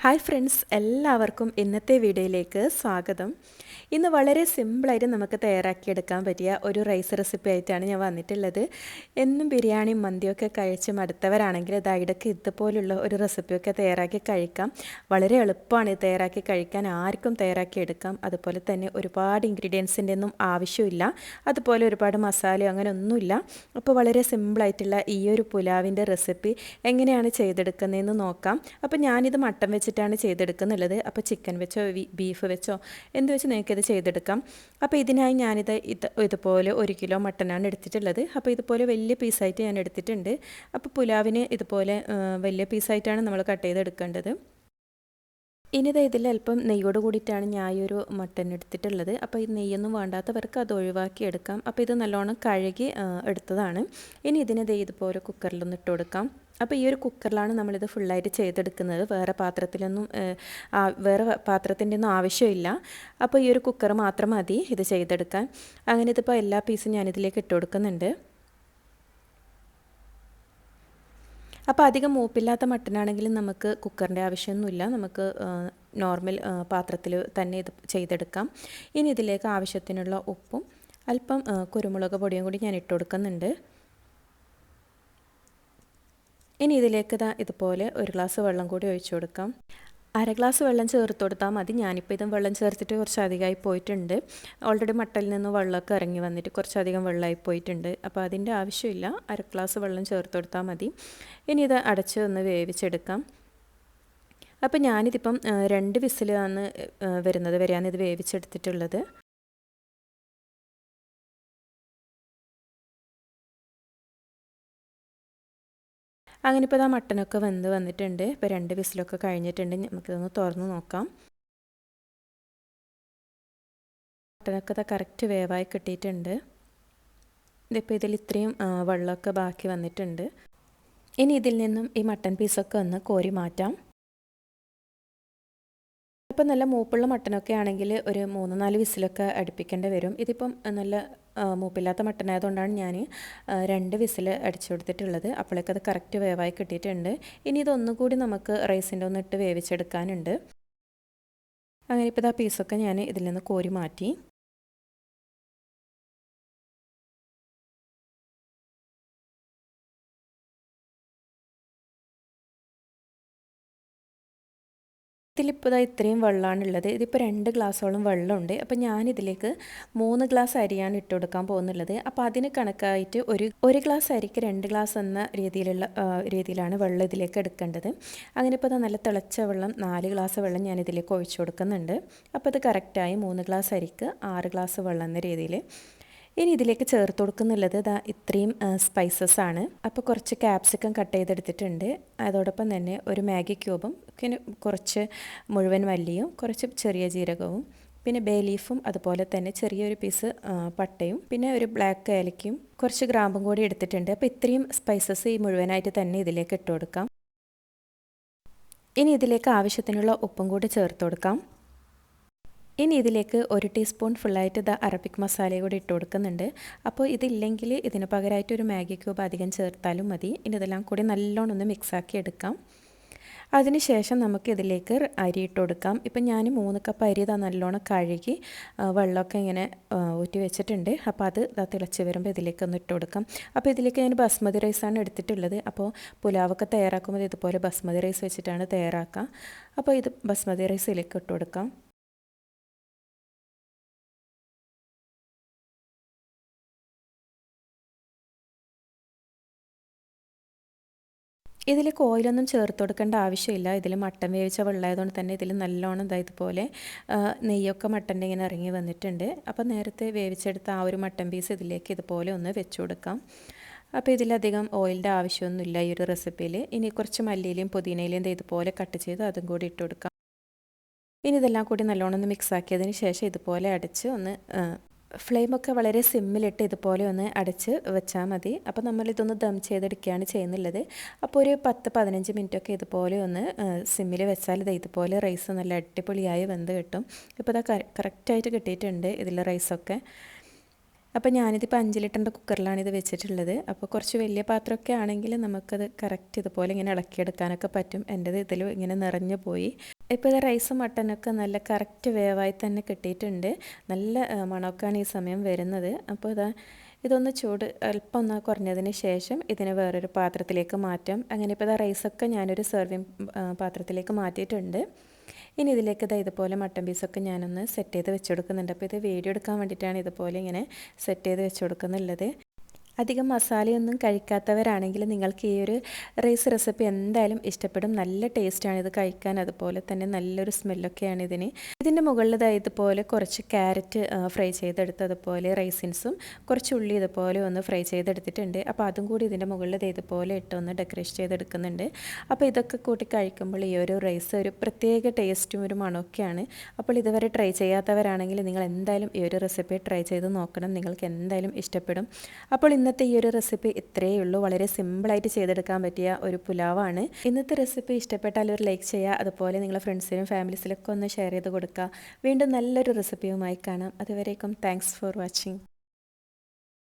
Hi friends, എല്ലാവർക്കും ഇന്നത്തെ വീഡിയോയിലേക്ക് സ്വാഗതം. ഇന്ന് വളരെ സിമ്പിളായിട്ട് നമുക്ക് തയ്യാറാക്കിയെടുക്കാൻ പറ്റിയ ഒരു റൈസ് റെസിപ്പി ആയിട്ടാണ് ഞാൻ വന്നിട്ടുള്ളത്. എന്നും ബിരിയാണിയും മന്തിയൊക്കെ കഴിച്ച് മടുത്തവരാണെങ്കിൽ ഇടയ്ക്ക് ഇതുപോലുള്ള ഒരു റെസിപ്പിയൊക്കെ തയ്യാറാക്കി കഴിക്കാം. വളരെ എളുപ്പമാണ് ഇത് തയ്യാറാക്കി കഴിക്കാൻ, ആർക്കും തയ്യാറാക്കി എടുക്കാം. അതുപോലെ തന്നെ ഒരുപാട് ഇൻഗ്രീഡിയൻസിൻ്റെ ഒന്നും ആവശ്യമില്ല, അതുപോലെ ഒരുപാട് മസാലയോ അങ്ങനെ ഒന്നുമില്ല. അപ്പോൾ വളരെ സിമ്പിളായിട്ടുള്ള ഈ ഒരു പുലാവിൻ്റെ റെസിപ്പി എങ്ങനെയാണ് ചെയ്തെടുക്കുന്നതെന്ന് നോക്കാം. അപ്പോൾ ഞാനിത് മട്ടൻ വെച്ചിട്ടാണ് ചെയ്തെടുക്കുന്നുള്ളത്. അപ്പോൾ ചിക്കൻ വെച്ചോ ബീഫ് വെച്ചോ എന്ത് വെച്ച് നിങ്ങൾക്കിത് ചെയ്തെടുക്കാം. അപ്പോൾ ഇതിനായി ഞാനിത് ഇതുപോലെ 1 കിലോ മട്ടനാണ് എടുത്തിട്ടുള്ളത്. അപ്പോൾ ഇതുപോലെ വലിയ പീസായിട്ട് ഞാൻ എടുത്തിട്ടുണ്ട്. അപ്പോൾ പുലാവിന് ഇതുപോലെ വലിയ പീസായിട്ടാണ് നമ്മൾ കട്ട് ചെയ്തെടുക്കേണ്ടത്. ഇനിത് ഇതിൽ അല്പം നെയ്യോട് കൂടിയിട്ടാണ് ഞാൻ ഈ ഒരു മട്ടൻ എടുത്തിട്ടുള്ളത്. അപ്പോൾ ഈ നെയ്യൊന്നും വേണ്ടാത്തവർക്ക് അത് ഒഴിവാക്കി എടുക്കാം. അപ്പോൾ ഇത് നല്ലോണം കഴുകി എടുത്തതാണ്. ഇനി ഇതിനെ ഇതുപോലെ കുക്കറിലൊന്ന് ഇട്ട് കൊടുക്കാം. അപ്പോൾ ഈ ഒരു കുക്കറിലാണ് നമ്മളിത് ഫുള്ളായിട്ട് ചെയ്തെടുക്കുന്നത്. വേറെ പാത്രത്തിൻ്റെ ഒന്നും ആവശ്യമില്ല. അപ്പോൾ ഈ ഒരു കുക്കർ മാത്രം മതി ഇത് ചെയ്തെടുക്കാൻ. അങ്ങനെ ഇതിപ്പോൾ എല്ലാ പീസും ഞാനിതിലേക്ക് ഇട്ട് കൊടുക്കുന്നുണ്ട്. അപ്പോൾ അധികം മൂപ്പില്ലാത്ത മട്ടനാണെങ്കിലും നമുക്ക് കുക്കറിൻ്റെ ആവശ്യമൊന്നുമില്ല, നമുക്ക് നോർമൽ പാത്രത്തിൽ തന്നെ ഇത് ചെയ്തെടുക്കാം. ഇനി ഇതിലേക്ക് ആവശ്യത്തിനുള്ള ഉപ്പും അല്പം കുരുമുളക് പൊടിയും കൂടി ഞാൻ ഇട്ട് കൊടുക്കുന്നുണ്ട്. ഇനി ഇതിലേക്ക് ഇതുപോലെ 1 ഗ്ലാസ് വെള്ളം കൂടി ഒഴിച്ചു കൊടുക്കാം. 1/2 ഗ്ലാസ് വെള്ളം ചേർത്ത് കൊടുത്താൽ മതി. ഞാനിപ്പോൾ ഇതും വെള്ളം ചേർത്തിട്ട് കുറച്ച് അധികമായി പോയിട്ടുണ്ട്. ഓൾറെഡി മട്ടനിൽ നിന്ന് വെള്ളമൊക്കെ ഇറങ്ങി വന്നിട്ട് കുറച്ചധികം വെള്ളമായി പോയിട്ടുണ്ട്. അപ്പോൾ അതിൻ്റെ ആവശ്യമില്ല, 1/2 ഗ്ലാസ് വെള്ളം ചേർത്ത് കൊടുത്താൽ മതി. ഇനി ഇത് അടച്ച് ഒന്ന് വേവിച്ചെടുക്കാം. അപ്പോൾ ഞാനിതിപ്പം 2 വിസിലാണ് വരുന്നത് വരെയാണ് ഇത് വേവിച്ചെടുത്തിട്ടുള്ളത്. അങ്ങനെ ഇപ്പോൾ മട്ടനൊക്കെ വെന്ത് വന്നിട്ടുണ്ട്. ഇപ്പോൾ 2 വിസിലൊക്കെ കഴിഞ്ഞിട്ടുണ്ട്. നമുക്കിതൊന്ന് തുറന്ന് നോക്കാം. മട്ടനൊക്കെ കറക്റ്റ് വേവായി കിട്ടിയിട്ടുണ്ട്. ഇതിപ്പോൾ ഇതിൽ ഇത്രയും വെള്ളമൊക്കെ ബാക്കി വന്നിട്ടുണ്ട്. ഇനി ഇതിൽ നിന്നും ഈ മട്ടൻ പീസൊക്കെ ഒന്ന് കോരി മാറ്റാം. ഇപ്പം നല്ല മൂപ്പുള്ള മട്ടനൊക്കെ ആണെങ്കിൽ ഒരു 3-4 വിസിലൊക്കെ അടുപ്പിക്കേണ്ടി വരും. ഇതിപ്പം നല്ല മൂപ്പില്ലാത്ത മട്ടനായതുകൊണ്ടാണ് ഞാൻ 2 വിസിൽ അടിച്ചു കൊടുത്തിട്ടുള്ളത്. അപ്പോഴേക്ക് അത് കറക്റ്റ് വേവായി കിട്ടിയിട്ടുണ്ട്. ഇനി ഇതൊന്നുകൂടി നമുക്ക് റൈസിൻ്റെ ഒന്ന് ഇട്ട് വേവിച്ചെടുക്കാനുണ്ട്. അങ്ങനെ ഇപ്പോൾ പീസൊക്കെ ഞാൻ ഇതിൽ നിന്ന് കോരി മാറ്റി. ഇതിലിപ്പോൾ ഇത്രയും വെള്ളമാണുള്ളത്. ഇതിപ്പോൾ 2 ഗ്ലാസ്സോളം വെള്ളമുണ്ട്. അപ്പോൾ ഞാനിതിലേക്ക് 3 ഗ്ലാസ് അരിയാണ് ഇട്ട് കൊടുക്കാൻ പോകുന്നുള്ളത്. അപ്പോൾ അതിന് കണക്കായിട്ട് ഒരു ഗ്ലാസ് അരിക്ക് 2 ഗ്ലാസ് എന്ന രീതിയിലാണ് വെള്ളം ഇതിലേക്ക് എടുക്കേണ്ടത്. അങ്ങനെ ഇപ്പോൾ നല്ല തിളച്ച വെള്ളം 4 ഗ്ലാസ് വെള്ളം ഞാൻ ഇതിലേക്ക് ഒഴിച്ചു കൊടുക്കുന്നുണ്ട്. അപ്പോൾ ഇത് കറക്റ്റായി 3 ഗ്ലാസ് അരിക്ക് 6 ഗ്ലാസ് വെള്ളം എന്ന രീതിയിൽ. ഇനി ഇതിലേക്ക് ചേർത്ത് കൊടുക്കുന്നുള്ളത് ഇത്രയും സ്പൈസസ് ആണ്. അപ്പോൾ കുറച്ച് ക്യാപ്സിക്കം കട്ട് ചെയ്തെടുത്തിട്ടുണ്ട്. അതോടൊപ്പം തന്നെ ഒരു മാഗി ക്യൂബും പിന്നെ കുറച്ച് മുഴുവൻ മല്ലിയും കുറച്ച് ചെറിയ ജീരകവും പിന്നെ ബേ ലീഫും അതുപോലെ തന്നെ ചെറിയൊരു പീസ് പട്ടയും പിന്നെ ഒരു ബ്ലാക്ക് ഏലക്കയും കുറച്ച് ഗ്രാമ്പും കൂടി എടുത്തിട്ടുണ്ട്. അപ്പോൾ ഇത്രയും സ്പൈസസ് ഈ മുഴുവനായിട്ട് തന്നെ ഇതിലേക്ക് ഇട്ട് കൊടുക്കാം. ഇനി ഇതിലേക്ക് ആവശ്യത്തിനുള്ള ഉപ്പും കൂടി ചേർത്ത് കൊടുക്കാം. ഇനി ഇതിലേക്ക് 1 ടീസ്പൂൺ ഫുള്ളായിട്ട് അറബിക് മസാലയും കൂടി ഇട്ട് കൊടുക്കുന്നുണ്ട്. അപ്പോൾ ഇതില്ലെങ്കിൽ ഇതിന് പകരമായിട്ട് ഒരു മാഗി ക്യൂബ് അധികം ചേർത്താലും മതി. ഇനി ഇതെല്ലാം കൂടി നല്ലോണം ഒന്ന് മിക്സാക്കി എടുക്കാം. അതിനുശേഷം നമുക്ക് ഇതിലേക്ക് അരി ഇട്ട് കൊടുക്കാം. ഇപ്പം ഞാൻ 3 കപ്പ് അരി നല്ലോണം കഴുകി വെള്ളമൊക്കെ ഇങ്ങനെ ഊറ്റി വെച്ചിട്ടുണ്ട്. അപ്പോൾ അത് തിളച്ച് വരുമ്പോൾ ഇതിലേക്ക് ഒന്ന് ഇട്ട് കൊടുക്കാം. അപ്പോൾ ഇതിലേക്ക് ഞാൻ ബസ്മതി റൈസാണ് എടുത്തിട്ടുള്ളത്. അപ്പോൾ പുലാവൊക്കെ തയ്യാറാക്കുമ്പോൾ ഇതുപോലെ ബസ്മതി റൈസ് വെച്ചിട്ടാണ് തയ്യാറാക്കുക. അപ്പോൾ ഇത് ബസ്മതി റൈസ് ഇതിലേക്ക് ഇട്ട് കൊടുക്കാം. ഇതിലേക്ക് ഓയിലൊന്നും ചേർത്ത് കൊടുക്കേണ്ട ആവശ്യമില്ല. ഇതിൽ മട്ടൻ വേവിച്ച വെള്ളമായതുകൊണ്ട് തന്നെ ഇതിൽ നല്ലോണം ഇതുപോലെ നെയ്യൊക്കെ മട്ടൻ്റെ ഇങ്ങനെ ഇറങ്ങി വന്നിട്ടുണ്ട്. അപ്പോൾ നേരത്തെ വേവിച്ചെടുത്ത ആ ഒരു മട്ടൻ പീസ് ഇതിലേക്ക് ഇതുപോലെ ഒന്ന് വെച്ച് കൊടുക്കാം. അപ്പോൾ ഇതിലധികം ഓയിലിൻ്റെ ആവശ്യമൊന്നുമില്ല ഈ ഒരു റെസിപ്പിയിൽ. ഇനി കുറച്ച് മല്ലിയിലയും പുതിനയിലയും ഇതുപോലെ കട്ട് ചെയ്ത് അതും കൂടി ഇട്ട് കൊടുക്കാം. ഇനി ഇതെല്ലാം കൂടി നല്ലോണം ഒന്ന് മിക്സ് ആക്കിയതിന് ശേഷം ഇതുപോലെ അടച്ച് ഒന്ന് ഫ്ലെയിമൊക്കെ വളരെ സിമ്മിലിട്ട് ഇതുപോലെ ഒന്ന് അടച്ച് വെച്ചാൽ മതി. അപ്പോൾ നമ്മളിതൊന്ന് ദം ചെയ്തെടുക്കുകയാണ് ചെയ്യുന്നുള്ളത്. അപ്പോൾ ഒരു 10-15 മിനിറ്റൊക്കെ ഇതുപോലെ ഒന്ന് സിമ്മിൽ വെച്ചാൽ ഇതുപോലെ റൈസ് നല്ല അടിപൊളിയായി വെന്ത് കിട്ടും. ഇപ്പോൾ കറക്റ്റായിട്ട് കിട്ടിയിട്ടുണ്ട് ഇതിൽ റൈസൊക്കെ. അപ്പോൾ ഞാനിതിപ്പോൾ 5 ലിറ്ററിൻ്റെ കുക്കറിലാണ് ഇത് വെച്ചിട്ടുള്ളത്. അപ്പോൾ കുറച്ച് വലിയ പാത്രമൊക്കെ ആണെങ്കിൽ നമുക്കത് കറക്റ്റ് ഇതുപോലെ ഇങ്ങനെ ഇളക്കിയെടുക്കാനൊക്കെ പറ്റും. എൻ്റേത് ഇതിൽ ഇങ്ങനെ നിറഞ്ഞു പോയി. ഇപ്പോൾ ഇത് റൈസും മട്ടനൊക്കെ നല്ല കറക്റ്റ് വേവായി തന്നെ കിട്ടിയിട്ടുണ്ട്. നല്ല മണമൊക്കെയാണ് ഈ സമയം വരുന്നത്. അപ്പോൾ ഇതൊന്ന് ചൂട് അല്പം ഒന്ന് കുറഞ്ഞതിന് ശേഷം ഇതിനെ വേറൊരു പാത്രത്തിലേക്ക് മാറ്റാം. അങ്ങനെ ഇപ്പോൾ റൈസൊക്കെ ഞാനൊരു സെർവിങ് പാത്രത്തിലേക്ക് മാറ്റിയിട്ടുണ്ട്. ഇനി ഇതിലേക്ക് ഇതുപോലെ മട്ടൻ പീസൊക്കെ ഞാനൊന്ന് സെറ്റ് ചെയ്ത് വെച്ച് കൊടുക്കുന്നുണ്ട്. അപ്പോൾ ഇത് വീഡിയോ എടുക്കാൻ വേണ്ടിയിട്ടാണ് ഇതുപോലെ ഇങ്ങനെ സെറ്റ് ചെയ്ത് വെച്ച് കൊടുക്കുന്നുള്ളത്. അധികം മസാലയൊന്നും കഴിക്കാത്തവരാണെങ്കിൽ നിങ്ങൾക്ക് ഈ ഒരു റൈസ് റെസിപ്പി എന്തായാലും ഇഷ്ടപ്പെടും. നല്ല ടേസ്റ്റാണ് ഇത് കഴിക്കാൻ, അതുപോലെ തന്നെ നല്ലൊരു സ്മെല്ലൊക്കെയാണ് ഇതിന്. ഇതിൻ്റെ മുകളിൽ ഇതുപോലെ കുറച്ച് ക്യാരറ്റ് ഫ്രൈ ചെയ്തെടുത്ത്, അതുപോലെ റൈസിൻസും കുറച്ച് ഉള്ളി ഇതുപോലെ ഒന്ന് ഫ്രൈ ചെയ്തെടുത്തിട്ടുണ്ട്. അപ്പോൾ അതും കൂടി ഇതിൻ്റെ മുകളിൽ ഇതുപോലെ ഇട്ടൊന്ന് ഡെക്കറേറ്റ് ചെയ്തെടുക്കുന്നുണ്ട്. അപ്പോൾ ഇതൊക്കെ കൂട്ടി കഴിക്കുമ്പോൾ ഈ ഒരു റൈസ് ഒരു പ്രത്യേക ടേസ്റ്റും ഒരു മണമൊക്കെയാണ്. അപ്പോൾ ഇതുവരെ ട്രൈ ചെയ്യാത്തവരാണെങ്കിൽ നിങ്ങൾ എന്തായാലും ഈ ഒരു റെസിപ്പി ട്രൈ ചെയ്ത് നോക്കണം. നിങ്ങൾക്ക് എന്തായാലും ഇഷ്ടപ്പെടും. അപ്പോൾ ഇന്നത്തെ ഈ ഒരു റെസിപ്പി ഇത്രയേ ഉള്ളൂ. വളരെ സിമ്പിളായിട്ട് ചെയ്തെടുക്കാൻ പറ്റിയ ഒരു പുലാവാണ്. ഇന്നത്തെ റെസിപ്പി ഇഷ്ടപ്പെട്ടാൽ ഒരു ലൈക്ക് ചെയ്യുക, അതുപോലെ നിങ്ങളുടെ ഫ്രണ്ട്സിനും ഫാമിലീസിലൊക്കെ ഒന്ന് ഷെയർ ചെയ്ത് കൊടുക്കുക. വീണ്ടും നല്ലൊരു റെസിപ്പിയുമായി കാണാം. അതുവരേക്കും താങ്ക്സ് ഫോർ വാച്ചിങ്.